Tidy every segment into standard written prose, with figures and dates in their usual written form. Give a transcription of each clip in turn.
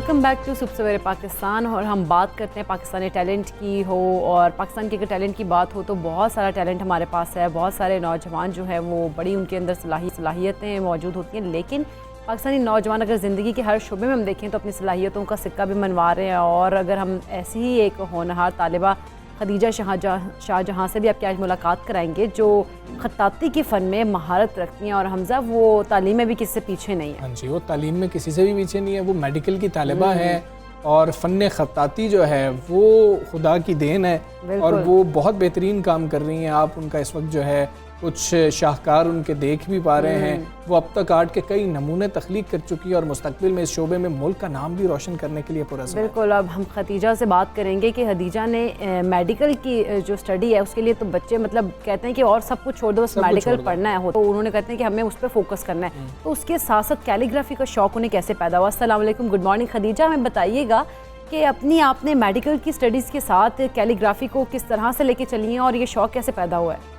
Welcome back to सुबह सवेरे पाकिस्तान। और हम बात करते हैं पाकिस्तानी टैलेंट की हो, और पाकिस्तान के अगर टैलेंट की बात हो तो बहुत सारा टैलेंट हमारे पास है। बहुत सारे नौजवान जो है वो बड़ी उनके अंदर सलाहियतें मौजूद होती हैं, लेकिन पाकिस्तानी नौजवान अगर ज़िंदगी के हर शोबे में हम देखें तो अपनी सलाहियतों का सिक्का भी मनवा रहे हैं। और अगर हम ऐसी ही एक होनहार तालिबा खदीजा शाहजहाँ से भी आपकी आज मुलाकात कराएंगे, जो खत्ताती के फ़न में महारत रखती हैं। और हमज़ा वो तालीम में भी किसी से पीछे नहीं है। हाँ जी, वो तालीम में किसी से भी पीछे नहीं है। वो मेडिकल की तालिबा है और फ़न खत्ताती जो है वो खुदा की देन है और वो बहुत बेहतरीन काम कर रही हैं। आप उनका इस वक्त जो है कुछ शाहकार उनके देख भी पा रहे हैं। वो अब तक आर्ट के कई नमूने तख्लीक कर चुकी है और मुस्तकबिल में इस शोबे में मुल्क का नाम भी रोशन करने के लिए पुरज़्म है। बिल्कुल। अब हम खदीजा से बात करेंगे कि खदीजा ने मेडिकल की जो स्टडी है उसके लिए तो बच्चे मतलब कहते हैं कि और सब कुछ छोड़ दो, बस मेडिकल पढ़ना है। तो उन्होंने कहते हैं कि हमें उस पर फोकस करना है। तो उसके साथ साथ कैलीग्राफी का शौक उन्हें कैसे पैदा हुआ? अस्सलाम वालेकुम, गुड मॉर्निंग खदीजा। हमें बताइएगा कि अपनी आपने मेडिकल की स्टडीज़ के साथ कैलीग्राफी को किस तरह से लेके चली हैं और ये शौक कैसे पैदा हुआ है?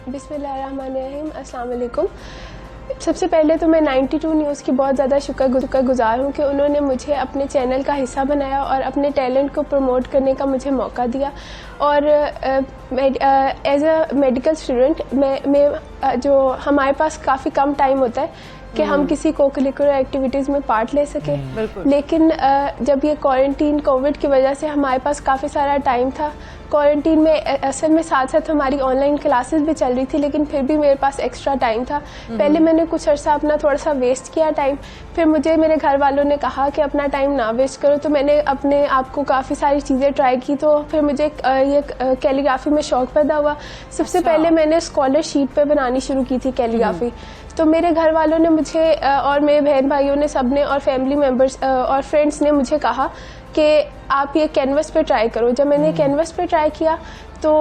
बिस्मिल्लाहिर्रहमानिर्रहीम, अस्सलाम वालेकुम। सबसे पहले तो मैं 92 न्यूज़ की बहुत ज़्यादा शुक्रगुज़ार हूँ कि उन्होंने मुझे अपने चैनल का हिस्सा बनाया और अपने टैलेंट को प्रमोट करने का मुझे मौका दिया। और एज अ मेडिकल स्टूडेंट मैं जो हमारे पास काफ़ी कम टाइम होता है कि हम किसी को करिकुलर एक्टिविटीज़ में पार्ट ले सकें। लेकिन जब ये क्वारंटीन कोविड की वजह से हमारे पास काफ़ी सारा टाइम था। क्वारंटीन में असल में साथ साथ हमारी ऑनलाइन क्लासेस भी चल रही थी, लेकिन फिर भी मेरे पास एक्स्ट्रा टाइम था। पहले मैंने कुछ अर्सा अपना थोड़ा सा वेस्ट किया टाइम, फिर मुझे मेरे घर वालों ने कहा कि अपना टाइम ना वेस्ट करो, तो मैंने अपने आप को काफ़ी सारी चीज़ें ट्राई की। तो फिर मुझे ये कैलीग्राफी में शौक पैदा हुआ। सबसे पहले मैंने स्कॉलर शीट पर बनानी शुरू की थी कैलीग्राफी। तो मेरे घर वालों ने मुझे और मेरे बहन भाइयों ने सबने और फैमिली मेम्बर्स और फ्रेंड्स ने मुझे कहा कि आप ये कैनवस पे ट्राई करो। जब मैंने कैनवस पे ट्राई किया तो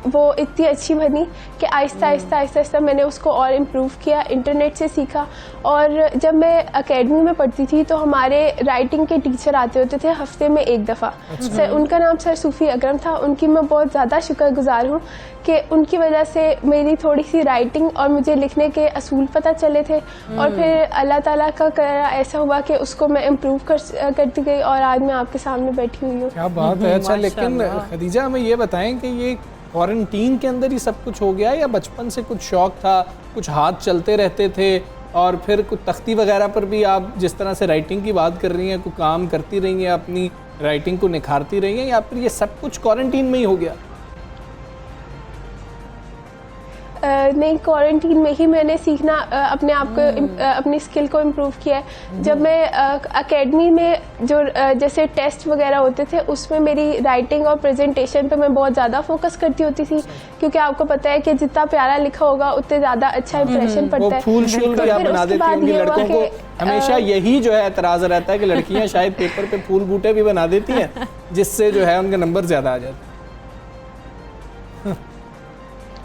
वो इतनी अच्छी बनी कि आहिस्ता आहिस्ता मैंने उसको और इम्प्रूव किया, इंटरनेट से सीखा। और जब मैं एकेडमी में पढ़ती थी तो हमारे राइटिंग के टीचर आते होते थे हफ्ते में एक दफ़ा। सर, उनका नाम सर सूफ़ी अकरम था। उनकी मैं बहुत ज़्यादा शुक्रगुज़ार हूँ कि उनकी वजह से मेरी थोड़ी सी राइटिंग और मुझे लिखने के असूल पता चले थे। और फिर अल्लाह ताला का करना ऐसा हुआ कि उसको मैं इम्प्रूव करती गई और आज मैं आपके सामने बैठी हुई हूँ। क्या बात है। अच्छा, लेकिन खदीजा हमें ये बताएं कि ये क्वारंटीन के अंदर ही सब कुछ हो गया या बचपन से कुछ शौक था, कुछ हाथ चलते रहते थे और फिर कुछ तख्ती वगैरह पर भी आप जिस तरह से राइटिंग की बात कर रही हैं कुछ काम करती रही हैं, अपनी राइटिंग को निखारती रही हैं, या फिर ये सब कुछ क्वारंटीन में ही हो गया? नहीं, क्वारंटीन में ही मैंने सीखना अपने आप को अपनी स्किल को इम्प्रूव किया है। जब मैं एकेडमी में जो जैसे टेस्ट वगैरह होते थे उसमें मेरी राइटिंग और प्रेजेंटेशन पे मैं बहुत ज़्यादा फोकस करती होती थी, क्योंकि आपको पता है कि जितना प्यारा लिखा होगा उतने ज़्यादा अच्छा इंप्रेशन पड़ता है। फूल शूल भी आप बना देती होंगी लड़कों को। हमेशा यही जो है एतराज़ रहता है कि लड़कियाँ शायद पेपर पे फूल बूटे भी बना देती हैं जिससे जो है उनके नंबर ज़्यादा आ जाते हैं।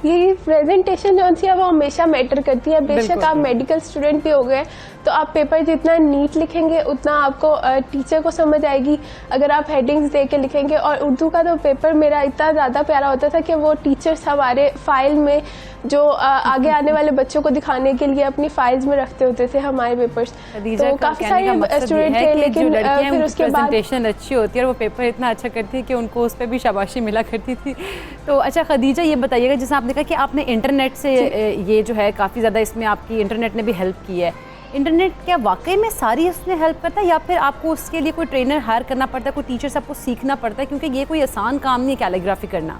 ये प्रेजेंटेशन जो है वो हमेशा मैटर करती है। बेशक आप मेडिकल स्टूडेंट भी हो गए तो आप पेपर जितना नीट लिखेंगे उतना आपको टीचर को समझ आएगी। अगर आप हेडिंग्स दे के लिखेंगे, और उर्दू का तो पेपर मेरा इतना ज़्यादा प्यारा होता था कि वो टीचर्स हमारे फाइल में जो आगे आने वाले बच्चों को दिखाने के लिए अपनी फाइल्स में रखते होते थे हमारे पेपर्स। तो काफ़ी सारे स्टूडेंट थे, लेकिन फिर उसके बाद प्रेजेंटेशन अच्छी होती है और वो पेपर इतना अच्छा करती है कि उनको उस पर भी शाबाशी मिला करती थी। तो अच्छा खदीजा, ये बताइएगा जैसे आपने कहा कि आपने इंटरनेट से ये जो है काफ़ी ज़्यादा इसमें आपकी इंटरनेट ने भी हेल्प की है। इंटरनेट क्या वाकई में सारी उसने हेल्प करता है या फिर आपको उसके लिए कोई ट्रेनर हायर करना पड़ता है, कोई टीचर से आपको सीखना पड़ता है? क्योंकि ये कोई आसान काम नहीं है कैलीग्राफी करना।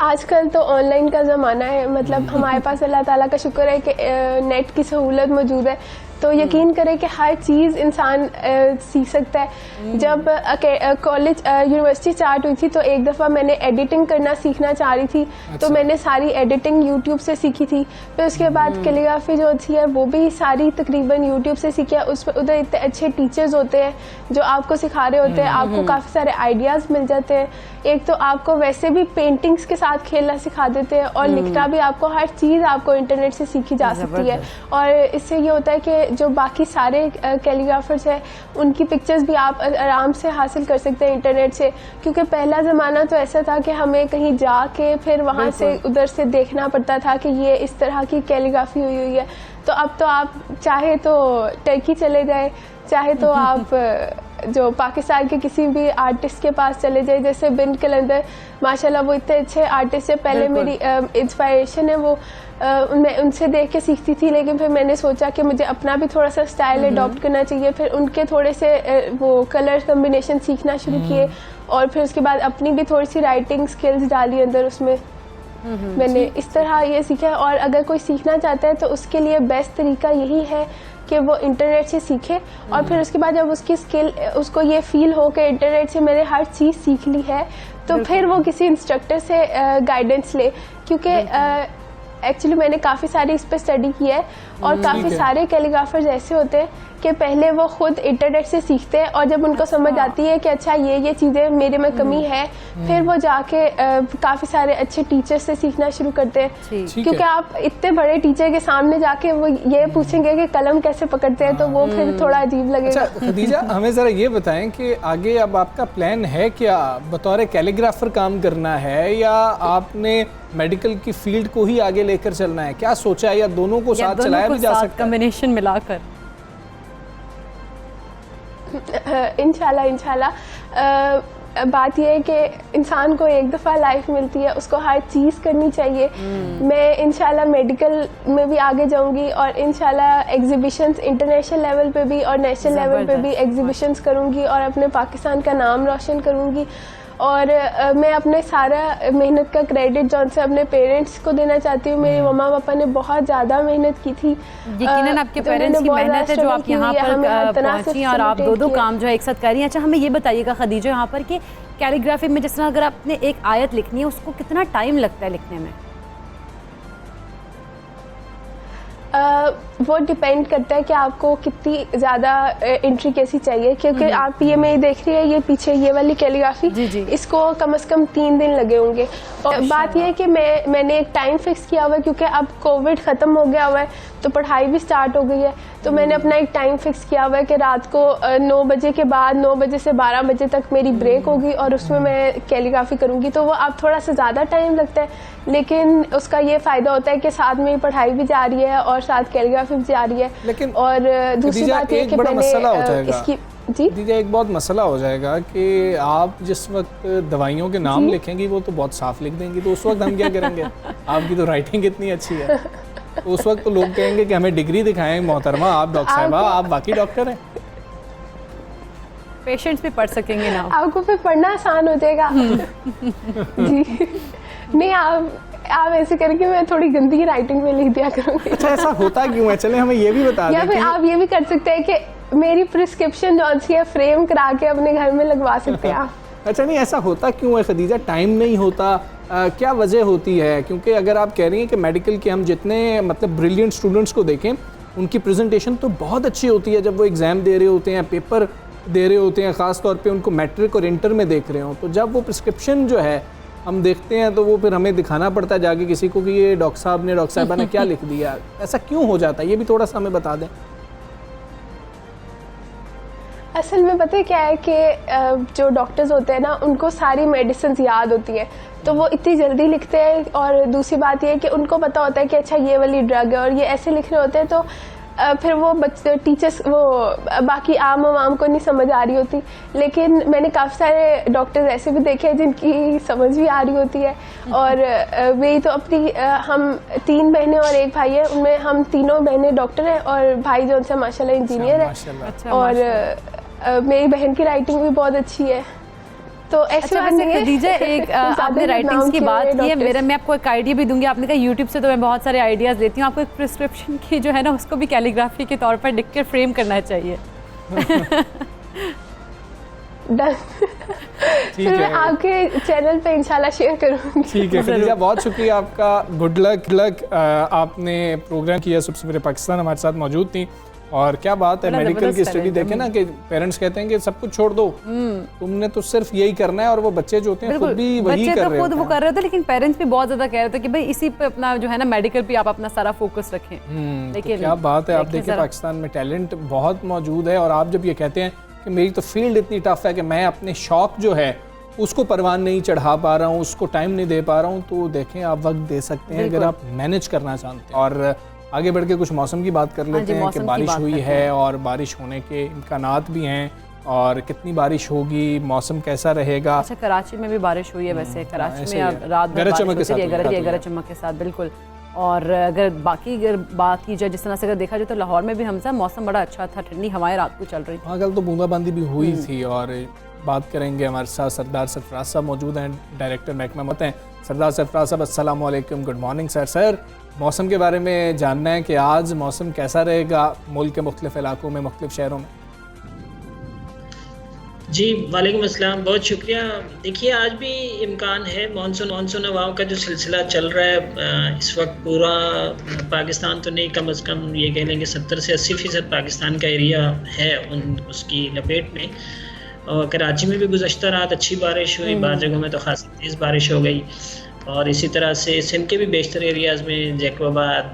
आजकल तो ऑनलाइन का ज़माना है, मतलब हमारे पास अल्लाह ताला का शुक्र है कि नेट की सहूलत मौजूद है, तो यकीन करें कि हर चीज़ इंसान सीख सकता है। जब कॉलेज यूनिवर्सिटी स्टार्ट हुई थी तो एक दफ़ा मैंने एडिटिंग करना सीखना चाह रही थी। तो मैंने सारी एडिटिंग यूट्यूब से सीखी थी। फिर उसके बाद कैलीग्राफी जो थी है वो भी सारी तकरीबन यूट्यूब से सीखी है। उस पर उधर इतने अच्छे टीचर्स होते हैं जो आपको सिखा रहे होते हैं, आपको काफ़ी सारे आइडियाज़ मिल जाते हैं। एक तो आपको वैसे भी पेंटिंग्स के साथ खेलना सिखा देते हैं और लिखना भी, आपको हर चीज़ आपको इंटरनेट से सीखी जा सकती है। और इससे ये होता है कि जो बाकी सारे कैलीग्राफर्स हैं उनकी पिक्चर्स भी आप आराम से हासिल कर सकते हैं इंटरनेट से, क्योंकि पहला ज़माना तो ऐसा था कि हमें कहीं जाके फिर वहाँ से उधर से देखना पड़ता था कि ये इस तरह की कैलीग्राफी हुई है। तो अब तो आप चाहे तो टर्की चले जाए, चाहे तो आप जो पाकिस्तान के किसी भी आर्टिस्ट के पास चले जाए, जैसे बिन कलंदर माशाल्लाह वो इतने अच्छे आर्टिस्ट है। पहले मेरी इंस्पायरेशन है वो, मैं उनसे देख के सीखती थी, लेकिन फिर मैंने सोचा कि मुझे अपना भी थोड़ा सा स्टाइल अडॉप्ट करना चाहिए। फिर उनके थोड़े से वो कलर कम्बिनेशन सीखना शुरू किए और फिर उसके बाद अपनी भी थोड़ी सी राइटिंग स्किल्स डाली अंदर उसमें। मैंने इस तरह ये सीखा। और अगर कोई सीखना चाहता है तो उसके लिए बेस्ट तरीका यही है कि वो इंटरनेट से सीखे और फिर उसके बाद जब उसकी स्किल उसको ये फील हो कि इंटरनेट से मैंने हर चीज़ सीख ली है, तो फिर वो किसी इंस्ट्रक्टर से गाइडेंस ले। क्योंकि एक्चुअली मैंने काफ़ी सारी इस पर स्टडी की है और काफ़ी सारे कैलीग्राफर्स ऐसे होते हैं कि पहले वो खुद इंटरनेट से सीखते हैं और जब उनको समझ आती है कि अच्छा ये चीज़ें मेरे में कमी है, फिर वो जाके काफ़ी सारे अच्छे टीचर से सीखना शुरू करते हैं। क्योंकि आप इतने बड़े टीचर के सामने जाके वो ये पूछेंगे कि कलम कैसे पकड़ते हैं, तो वो फिर थोड़ा अजीब लगेगा। अच्छा खदीजा, हमें ज़रा ये बताएं कि आगे अब आपका प्लान है क्या? बतौर कैलीग्राफर काम करना है या आपने मेडिकल की फील्ड को ही आगे लेकर चलना है? क्या सोचा है, या दोनों को साथ चलाया भी जा सकता है? कॉम्बिनेशन मिलाकर इंशाल्लाह बात यह है कि इंसान को एक दफ़ा लाइफ मिलती है, उसको हर चीज़ करनी चाहिए। मैं इंशाल्लाह मेडिकल में भी आगे जाऊंगी और इंशाल्लाह एग्जीबिशंस इंटरनेशनल लेवल पे भी और नेशनल लेवल पे भी एग्जीबिशंस करूंगी और अपने पाकिस्तान का नाम रोशन करूंगी। और मैं अपने सारा मेहनत का क्रेडिट जौन से अपने पेरेंट्स को देना चाहती हूँ। मेरे मम्मा पापा ने बहुत ज़्यादा मेहनत की थी। यकीनन आपके पेरेंट्स की मेहनत है जो आप यहाँ पर पहुँची और आप दो काम जो है एक साथ कर रही हैं। अच्छा हमें ये बताइएगा खदीजा यहाँ पर कि कैलीग्राफी में जिस तरह अगर आपने एक आयत लिखनी है उसको कितना टाइम लगता है लिखने में? वो डिपेंड करता है कि आपको कितनी ज़्यादा इंट्रिकेसी चाहिए, क्योंकि आप ये मैं देख रही है ये पीछे ये वाली कैलीग्राफी, इसको कम से कम 3 दिन लगे होंगे। और बात ये है कि मैंने एक टाइम फिक्स किया हुआ है, क्योंकि अब कोविड ख़त्म हो गया हुआ है तो पढ़ाई भी स्टार्ट हो गई है, तो मैंने अपना एक टाइम फिक्स किया हुआ है कि रात को 9 बजे के बाद 9 बजे से 12 बजे तक मेरी ब्रेक होगी और उसमें मैं कैलीग्राफी करूँगी। तो वो अब थोड़ा सा ज़्यादा टाइम लगता है, लेकिन उसका ये फ़ायदा होता है कि साथ में पढ़ाई भी जारी है और साथ कैलीग्राफी भी जारी है। लेकिन और दूसरी बात ये कि मैंने इसकी दीजिए एक बहुत मसला हो जाएगा कि आप जिस वक्त दवाइयों के नाम लिखेंगी वो तो बहुत साफ लिख देंगी, तो उस वक्त हम क्या करेंगे? आपकी तो राइटिंग इतनी अच्छी है, तो उस वक्त तो लोग कहेंगे कि हमें डिग्री दिखाएं मोहतरमा, आप डॉक्टर साहिबा, आप बाकी डॉक्टर हैं। पेशेंट्स भी पढ़ सकेंगे ना, आपको फिर पढ़ना आसान हो जाएगा। जी नहीं, आप ऐसे करके मैं थोड़ी गंदी राइटिंग में लिख दिया करूँगी। अच्छा ऐसा होता क्यों है? चले हमें ये भी बता दें। या फिर आप ये भी कर सकते हैं कि मेरी प्रिस्क्रिप्शन जो सी है फ्रेम करा के अपने घर में लगवा सकते हैं आप। अच्छा नहीं, ऐसा होता क्यों है खदीजा? टाइम नहीं होता? क्या वजह होती है? क्योंकि अगर आप कह रही हैं कि मेडिकल के हम जितने मतलब ब्रिलियंट स्टूडेंट्स को देखें उनकी प्रेजेंटेशन तो बहुत अच्छी होती है जब वो एग्ज़ाम दे रहे होते हैं, पेपर दे रहे होते हैं, ख़ास तौर पे उनको मैट्रिक और इंटर में देख रहे हो, तो जब वो प्रिस्क्रिप्शन जो है हम देखते हैं तो वो फिर हमें दिखाना पड़ता है जाके किसी को कि ये डॉक्टर साहब ने, डॉक्टर साहिबा ने क्या लिख दिया। ऐसा क्यों हो जाता है? ये भी थोड़ा सा हमें बता दें। असल में पता है क्या है कि जो डॉक्टर्स होते हैं ना उनको सारी मेडिसिन याद होती है, तो वो इतनी जल्दी लिखते हैं। और दूसरी बात ये है कि उनको पता होता है कि अच्छा ये वाली ड्रग है और ये ऐसे लिख रहे होते हैं, तो फिर वो बच्चे टीचर्स वो बाकी आम आवाम को नहीं समझ आ रही होती। लेकिन मैंने काफ़ी सारे डॉक्टर्स ऐसे भी देखे हैं जिनकी समझ भी आ रही होती है। और मेरी तो अपनी हम 3 बहनें और 1 भाई है, उनमें हम तीनों बहनें डॉक्टर हैं और भाई जो उनसे माशाल्लाह इंजीनियर है। और मेरी बहन की राइटिंग भी बहुत अच्छी है। तो ऐसे खदीजा एक आपने राइटिंग्स की बात की है, मैं आपको एक आइडिया भी दूंगी। आपने कहा यूट्यूब से तो मैं बहुत सारे आइडियाज़ लेती हूँ, आपको एक प्रिस्क्रिप्शन की जो है ना उसको भी कैलीग्राफी के तौर पर लिख कर फ्रेम करना चाहिए। ठीक फिर मैं है, आपके चैनल पे इंशाल्लाह शेयर करूँगी। ठीक है खदीजा, बहुत शुक्रिया आपका, गुड लक। आपने प्रोग्राम किया, सबसे पहले पाकिस्तान हमारे साथ मौजूद थी, और क्या बात है, बड़ा मेडिकल की जबरदस्त स्टडी देखे ना कि पेरेंट्स कहते हैं कि सब कुछ छोड़ दो, तुमने तो सिर्फ यही करना है, और वो बच्चे जो होते हैं खुद भी वही बच्चे कर तो रहे खुद वो होते कर रहे थे, लेकिन पेरेंट्स भी बहुत ज्यादा कह रहे थे कि भाई इसी पे अपना जो है ना मेडिकल पे आप अपना सारा फोकस रखें। हैं। लेकिन तो क्या बात है, आप देखिए देखिए जरा। पाकिस्तान में टैलेंट बहुत मौजूद है, और आप जब ये कहते हैं कि मेरी तो फील्ड इतनी टफ है कि मैं अपने शौक जो है उसको परवान नहीं चढ़ा पा रहा हूँ, उसको टाइम नहीं दे पा रहा हूँ, तो देखें आप वक्त दे सकते हैं अगर आप मैनेज करना चाहते हैं। और आगे बढ़ के कुछ मौसम की बात कर लेते हैं कि मौसम की बारिश बात हुई करते है और बारिश होने के इम्कानात भी हैं, और कितनी बारिश होगी, मौसम कैसा रहेगा। अच्छा, कराची में भी बारिश हुई है वैसे, कराची ऐसे में ही अब है। रात भर गरज बारिश चमक के होती साथ रही है, हुई है। गरज चमक के साथ, बिल्कुल। और अगर बाकी अगर बात की जाए जिस तरह से अगर देखा जाए तो लाहौर में भी हमसा मौसम बड़ा अच्छा था, ठंडी हवाएं रात को चल रही थी। हाँ, कल तो बूंदाबांदी भी हुई थी। और बात करेंगे, हमारे साथ सरदार सरफराज साहब मौजूद हैं, डायरेक्टर महकमा मत हैं। सरदार सरफराज साहब, अस्सलाम वालेकुम, गुड मॉर्निंग सर। सर, मौसम के बारे में जानना है कि आज मौसम कैसा रहेगा मुल्क के मुख्तलिफ इलाकों में, मुख्तलिफ शहरों में। जी वालेकुम अस्सलाम, बहुत शुक्रिया। देखिए, आज भी इम्कान है मानसून हवाओं का जो सिलसिला चल रहा है इस वक्त पूरा पाकिस्तान तो नहीं, कम से कम ये कह लेंगे 70 से 80% पाकिस्तान का एरिया है उसकी लपेट में। और कराची में भी गुज़श्ता रात अच्छी बारिश हुई, बाद जगहों में तो खासी तेज़ बारिश हो गई। और इसी तरह से सिंध के भी बेशतर एरियाज़ में जैकोबाद,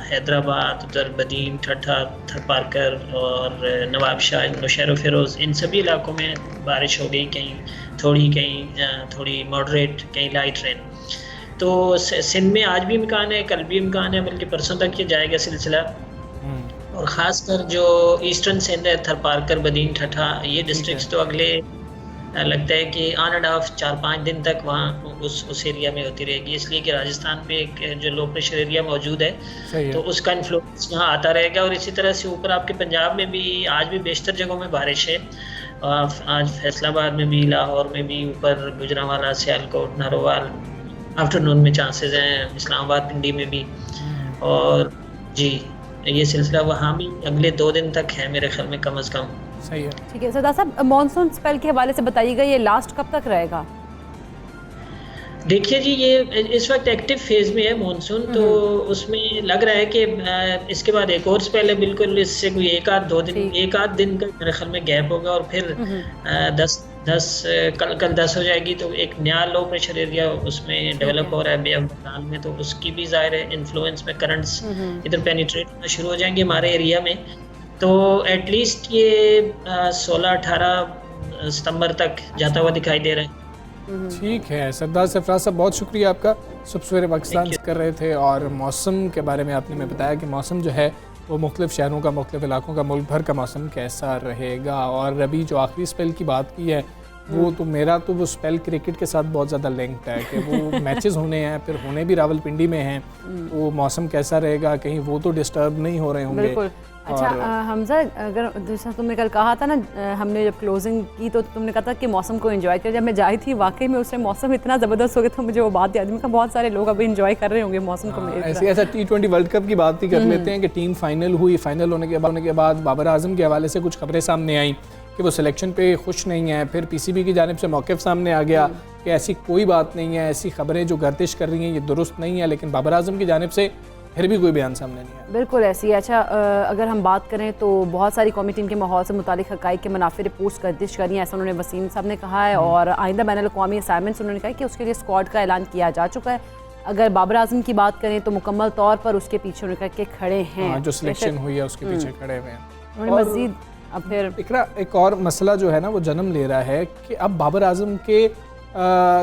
हैदराबाद, उधर बदीन, ठट्ठा, थरपारकर और नवाबशाह, नौशहर फिरोज़, इन सभी इलाकों में बारिश हो गई, कहीं थोड़ी मॉडरेट, कहीं लाइट रेन। तो सिंध में आज भी इम्कान है, कल भी इम्कान है, बल्कि परसों तक ये जाएगा सिलसिला। और ख़ासकर जो ईस्टर्न सिंध है, थरपारकर, बदीन, ठट्ठा, ये डिस्ट्रिक्ट्स तो अगले लगता है कि ऑन एंड ऑफ 4-5 दिन तक वहाँ उस एरिया में होती रहेगी, इसलिए कि राजस्थान पे एक जो लो प्रेशर एरिया मौजूद है, तो उसका इन्फ्लुएंस यहाँ आता रहेगा। और इसी तरह से ऊपर आपके पंजाब में भी आज भी बेशतर जगहों में बारिश है। आज फैसलाबाद में भी, लाहौर में भी, ऊपर गुजरांवाला, सियालकोट, नारोवाल आफ्टरनून में चांसेस हैं, इस्लामाबाद, पिंडी में भी। और जी, ये सिलसिला वहाँ भी अगले 2 दिन तक है मेरे ख्याल में, कम से कम। सही है, ठीक है सरदार साहब, मानसून स्पेल के हवाले से बताइएगा, ये लास्ट कब तक रहेगा? देखिए जी, ये इस वक्त एक्टिव फेज में है मानसून, तो उसमें लग रहा है कि इसके बाद एक और स्पेल है, बिल्कुल इससे कोई एक आध दिन का मेरे ख्याल में गैप होगा, और फिर 10 10 हो जाएगी, तो एक नया लो प्रेशर एरिया उसमें डेवलप हो रहा है बे ऑफ बंगाल में, तो उसकी भी ज़ाहिर है इन्फ्लुएंस में करंट्स इधर पेनिट्रेट होना शुरू हो जाएंगे हमारे एरिया में। तो एटलीस्ट ये 16-18 सितंबर तक जाता हुआ दिखाई दे रहा है। ठीक है सरदार सरफराज साहब, बहुत शुक्रिया आपका। सुबह सवेरे पाकिस्तान से कर रहे थे, और मौसम के बारे में आपने में बताया कि मौसम जो है वो मुख्तलिफ शहरों का, मुख्तलिफ इलाकों का, मुल्क भर का मौसम कैसा रहेगा। और अभी जो आखिरी स्पेल की बात की है, वो तो मेरा तो वो स्पेल क्रिकेट के साथ बहुत ज़्यादा लिंक्ड है कि वो मैचेस होने हैं, फिर होने भी रावलपिंडी में हैं, तो मौसम कैसा रहेगा, कहीं वो तो डिस्टर्ब नहीं हो रहे होंगे। बिल्कुल। अच्छा हमजा, अगर जैसा तुमने कल कहा था ना, हमने जब क्लोजिंग की तो तुमने कहा था कि मौसम को एंजॉय किया। जब मैं जाई थी वाकई में उससे मौसम इतना ज़बरदस्त हो गया, तो मुझे वो बात याद है कि बहुत सारे लोग अभी एंजॉय कर रहे होंगे मौसम को। ऐसा T20 वर्ल्ड कप की बात ही कर लेते हैं कि टीम फाइनल हुई, फाइनल होने के बाद बाबर आजम के हवाले से कुछ खबरें सामने आई कि वो सिलेक्शन पे खुश नहीं है। फिर PCB की जानिब से मौक़िफ़ सामने आ गया कि ऐसी कोई बात नहीं है, ऐसी खबरें जो गर्दिश कर रही हैं ये दुरुस्त नहीं है, लेकिन बाबर आजम की जानिब से फिर भी कोई बयान सामने नहीं आया। बिल्कुल ऐसी है। अच्छा, अगर हम बात करें तो बहुत सारी कौमी टीम के माहौल से मुतालिक हक़ाइक़ के मुनाफिर रिपोर्ट्स गर्दिश करी हैं, ऐसा उन्होंने वसीम साहब ने कहा है। और आइंदा बैनुल अक़वामी असाइनमेंट्स उन्होंने कहा कि उसके लिए स्क्वाड का ऐलान किया जा चुका है। अगर बाबर आजम की बात करें तो मुकम्मल तौर पर उसके पीछे उन्होंने कहा कि खड़े हैं, जो सिलेक्शन हुई है उसके पीछे खड़े हुए हैं। उन्होंने मज़ीद अब फिर एक और मसला जो है ना वो जन्म ले रहा है कि अब बाबर आजम के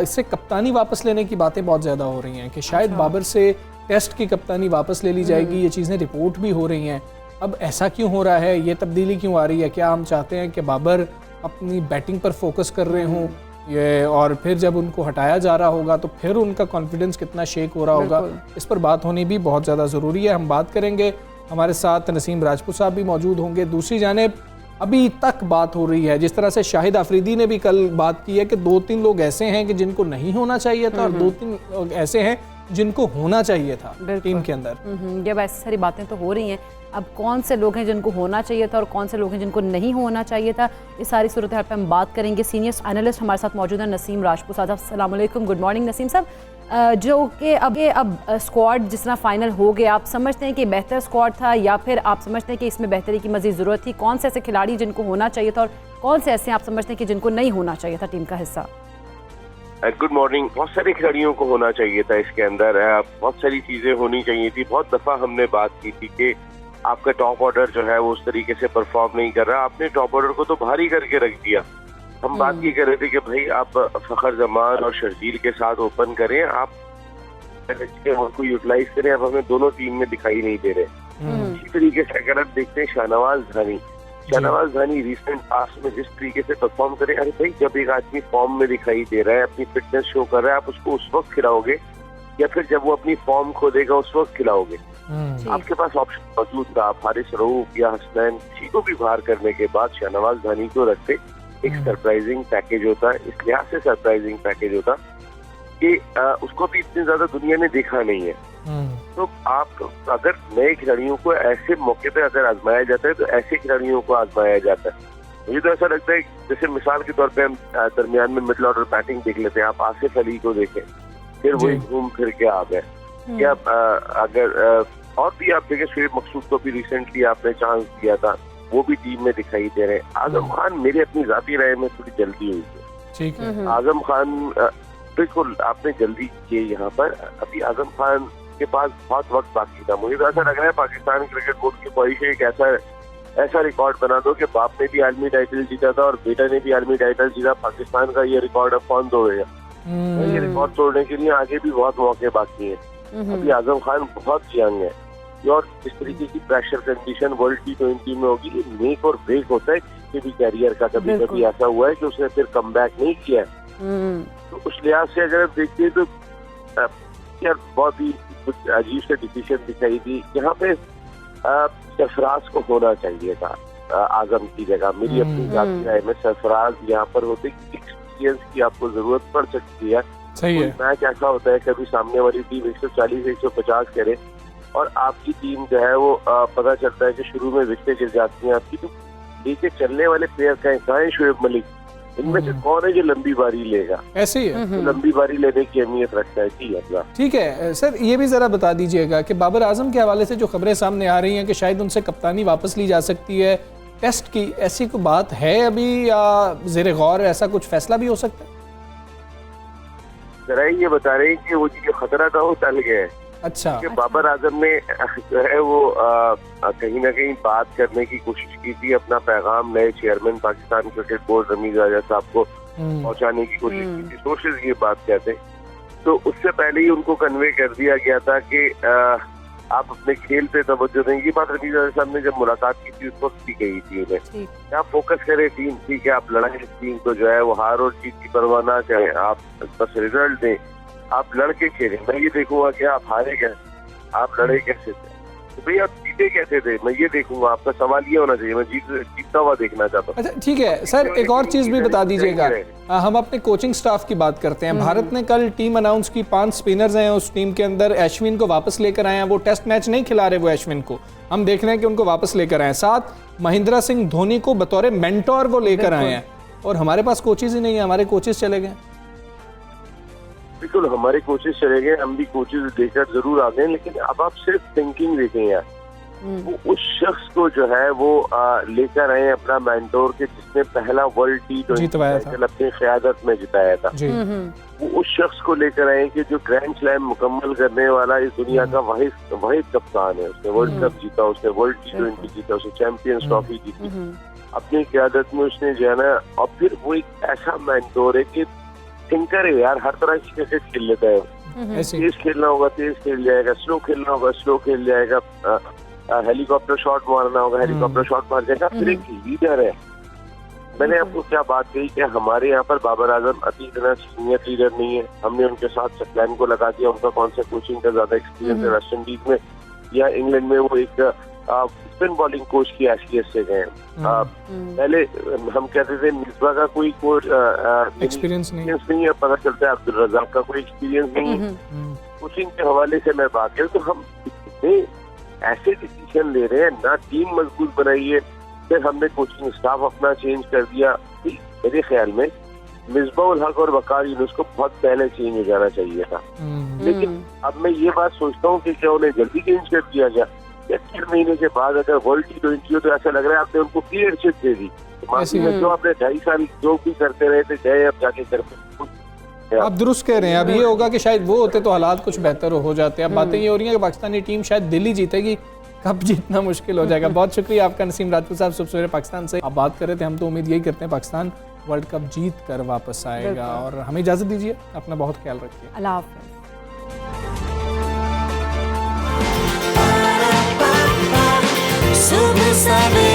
इससे कप्तानी वापस लेने की बातें बहुत ज़्यादा हो रही हैं कि शायद बाबर से टेस्ट की कप्तानी वापस ले ली जाएगी। ये चीज़ें रिपोर्ट भी हो रही हैं। अब ऐसा क्यों हो रहा है, ये तब्दीली क्यों आ रही है? क्या हम चाहते हैं कि बाबर अपनी बैटिंग पर फोकस कर रहे हों, ये और फिर जब उनको हटाया जा रहा होगा तो फिर उनका कॉन्फिडेंस कितना शेक हो रहा होगा? इस पर बात होनी भी बहुत ज़्यादा ज़रूरी है। हम बात करेंगे, हमारे साथ नसीम राजपूत साहब भी मौजूद होंगे। दूसरी जानिब अभी तक बात हो रही है, जिस तरह से शाहिद आफरीदी ने भी कल बात की है कि 2-3 लोग ऐसे हैं कि जिनको नहीं होना चाहिए था, और 2-3 लोग ऐसे हैं जिनको होना चाहिए था टीम के अंदर। जब ऐसी सारी बातें तो हो रही हैं, अब कौन से लोग हैं जिनको होना चाहिए था और कौन से लोग हैं जिनको नहीं होना चाहिए था, इस सारी सूरत हाल पर हम बात करेंगे। सीनियर एनालिस्ट हमारे साथ मौजूद है नसीम राजपूत साहब। अस्सलाम वालेकुम, गुड मॉर्निंग नसीम साहब। जो कि अब स्क्वाड जिस तरह फाइनल हो गया, आप समझते हैं कि बेहतर स्क्वाड था या फिर आप समझते हैं कि इसमें बेहतरी की मज़ीद ज़रूरत थी? कौन से ऐसे खिलाड़ी जिनको होना चाहिए था और कौन से ऐसे आप समझते हैं कि जिनको नहीं होना चाहिए था टीम का हिस्सा? Good morning. बहुत सारे खिलाड़ियों को होना चाहिए था इसके अंदर, बहुत सारी चीजें होनी चाहिए थी। बहुत दफा हमने बात की थी कि आपका टॉप ऑर्डर जो है वो उस तरीके से परफॉर्म नहीं कर रहा, आपने टॉप ऑर्डर को तो भारी करके रख दिया। हम बात ये कर रहे थे कि भाई आप फखर जमान और शर्जील के साथ ओपन करें, आप उनको यूटिलाइज करें, अब हमें दोनों टीम में दिखाई नहीं दे रहे। इसी तरीके से अगर आप देखते हैं शाहनवाज धानी रिसेंट पास्ट में जिस तरीके से परफॉर्म करे, अरे भाई जब एक आदमी फॉर्म में दिखाई दे रहा है, अपनी फिटनेस शो कर रहा है, आप उसको उस वक्त खिलाओगे या फिर जब वो अपनी फॉर्म खो देगा उस वक्त खिलाओगे? आपके पास ऑप्शन मौजूद था। आप हारिस रऊफ या हसनैन किसी को भी बाहर करने के बाद शाहनवाज धानी को रखते, एक सरप्राइजिंग पैकेज होता। इस लिहाज से सरप्राइजिंग पैकेज होता कि उसको भी इतनी ज्यादा दुनिया ने देखा नहीं है। तो आप अगर नए खिलाड़ियों को ऐसे मौके पे अगर आजमाया जाता है तो ऐसे खिलाड़ियों को आजमाया जाता है। मुझे तो ऐसा लगता है जैसे मिसाल के तौर पे हम दरमियान में मिडल ऑर्डर बैटिंग देख लेते हैं, आप आसिफ अली को देखें, फिर वही घूम फिर के आ गए। क्या अगर और भी आप देखें, शुएब मकसूद को भी रिसेंटली आपने चांस दिया था, वो भी टीम में दिखाई दे रहे हैं। आजम खान मेरी अपनी जाती राय में थोड़ी जल्दी हुई है। ठीक है, आजम खान बिल्कुल आपने जल्दी की यहाँ पर। अभी आजम खान के पास बहुत वक्त बाकी था। मुझे तो ऐसा लग रहा है पाकिस्तान क्रिकेट बोर्ड की ख्वाहिश है एक ऐसा रिकॉर्ड बना दो कि बाप ने भी आलमी टाइटल जीता था और बेटा ने भी आलमी टाइटल जीता, पाकिस्तान का ये रिकॉर्ड अब कौन तोड़ेगा? ये रिकॉर्ड तोड़ने के लिए आगे भी बहुत मौके बाकी हैं। अभी आजम खान बहुत यंग है और इस तरीके की प्रेशर कंडीशन वर्ल्ड T20 में होगी, ये मेक और ब्रेक होता है किसी भी कैरियर का। कभी कभी ऐसा हुआ है कि उसने फिर कम बैक नहीं किया। तो उस लिहाज से अगर आप देखते हैं तो यार बहुत ही कुछ अजीब से डिसीजन दिखाई दी। यहाँ पे सरफराज को होना चाहिए था आजम की जगह। मेरी अपनी जाती राय में सरफराज यहाँ पर होते, एक्सपीरियंस की आपको जरूरत पड़ सकती है। सही है। मैच ऐसा होता है कभी सामने वाली टीम 140-150 करे और आपकी टीम जो है वो पता चलता है कि शुरू में विकेटें गिर जाती हैं आपकी। तो लेके चलने वाले प्लेयर कहाँ है? शुएब मलिक, इनमें से कौन है जो लंबी बारी लेगा? ऐसे ही है, तो लंबी बारी लेने की अहमियत रखता है। ठीक है सर, ये भी जरा बता दीजिएगा कि बाबर आजम के हवाले से जो खबरें सामने आ रही हैं कि शायद उनसे कप्तानी वापस ली जा सकती है टेस्ट की, ऐसी कोई बात है अभी या ज़ेरे गौर ऐसा कुछ फैसला भी हो सकता है? जरा ये बता रहे हैं कि वो जो खतरा था वो टल गया है। अच्छा, कि बाबर आजम ने जो है वो कहीं ना कहीं बात करने की कोशिश की थी, अपना पैगाम नए chairman Pakistan cricket board Rameez Raja साहब को पहुंचाने की कोशिश की थी। सोर्सेज ये बात कहते हैं, तो उससे पहले ही उनको कन्वे कर दिया गया था कि आप अपने खेल पे तवज्जो दें। ये बात रमीज राजा साहब ने जब मुलाकात की थी उस वक्त भी कही थी उन्हें, आप फोकस करें टीम, ठीक है आप लड़ाई टीम को जो है वो हार और जीत की परवाह ना करें, आप बस रिजल्ट दें, आप लड़के खेलें। मैं ये देखूंगा कि आप हारे कैसे, आप लड़े कैसे थे, तो भैया आप जीते कैसे थे, मैं ये देखूंगा। आपका सवाल ये होना चाहिए, मैं जीतता हुआ देखना चाहता हूँ। अच्छा ठीक है सर, एक और चीज़ भी बता दीजिएगा। हम अपने कोचिंग स्टाफ की बात करते हैं। भारत ने कल टीम अनाउंस की, 5 स्पिनर्स हैं उस टीम के अंदर। अश्विन को वापस लेकर आए हैं, वो टेस्ट मैच नहीं खिला रहे, वो अश्विन को हम देख रहे हैं कि उनको वापस लेकर आए। साथ महेंद्र सिंह धोनी को बतौर मेंटोर वो लेकर आए हैं और हमारे पास कोचेज ही नहीं है, हमारे कोचेज चले गए। बिल्कुल हमारे कोचेज चले गए, हम भी कोचेज देकर जरूर आ गए, लेकिन अब आप सिर्फ थिंकिंग देखें यार, वो उस शख्स को जो है वो लेकर आए अपना मेंटोर के जिसने पहला वर्ल्ड T20 अपनी क़यादत में जिताया था। वो उस शख्स को लेकर आए कि जो ग्रैंड स्लैम मुकम्मल करने वाला इस दुनिया का वाहिद कप्तान है। उसने वर्ल्ड कप जीता, उसने वर्ल्ड T20 जीता, उसने चैंपियंस ट्रॉफी जीती अपनी क़यादत में उसने जो है ना। और फिर वो एक ऐसा मेंटोर है कि थिंकर है यार, हर तरह की क्रिकेट खेल लेता है। तेज खेलना होगा तेज खेल जाएगा, स्लो खेलना होगा स्लो खेल जाएगा, हेलीकॉप्टर शॉट मारना होगा हेलीकॉप्टर शॉट मार जाएगा। फिर एक लीडर है। मैंने आपको क्या बात कही कि हमारे यहाँ पर बाबर आजम अति इतना सीनियर लीडर नहीं है, हमने उनके साथ सकलैन को लगा दिया। उनका कौन सा कोचिंग का ज्यादा एक्सपीरियंस है, वेस्ट इंडीज में या इंग्लैंड में वो एक स्पिन बॉलिंग कोच की हैसियत से गए। पहले हम कहते थे मिसबा का कोई कोच एक्सपीरियंस नहीं है, पता चलता है अब्दुल रज़ाक का कोई एक्सपीरियंस नहीं है। कोचिंग के हवाले से मैं बात करूँ तो हम इतने ऐसे डिसीजन ले रहे हैं, ना टीम मजबूत बनाई है, फिर हमने कोचिंग स्टाफ अपना चेंज कर दिया। मेरे ख्याल में मिसबाउल हक और वकार यूनुस को बहुत पहले चेंज हो जाना चाहिए था, लेकिन अब मैं ये बात सोचता हूँ कि क्या उन्हें जल्दी चेंज कर दिया जाए, या 3 महीने के बाद अगर वर्ल्ड T20 हो तो ऐसा लग रहा है आपने उनको क्लियर चिट दे दी। जो आपने 2.5 साल जो भी करते रहे थे गए, अब जाके कर आप दुरुस्त कह रहे हैं। अब ये होगा कि शायद वो होते तो हालात कुछ बेहतर हो जाते। अब बातें ये हो रही हैं कि पाकिस्तानी टीम शायद दिल्ली जीतेगी, कब जीतना मुश्किल हो जाएगा। बहुत शुक्रिया आपका नसीम राजपूत साहब, सुबह सवेरे पाकिस्तान से आप बात कर रहे थे। हम तो उम्मीद यही करते हैं पाकिस्तान वर्ल्ड कप जीत कर वापस आएगा, और हमें इजाज़त दीजिए, अपना बहुत ख्याल रखिए। अल्लाह हाफ़िज़। सुबह सवेरे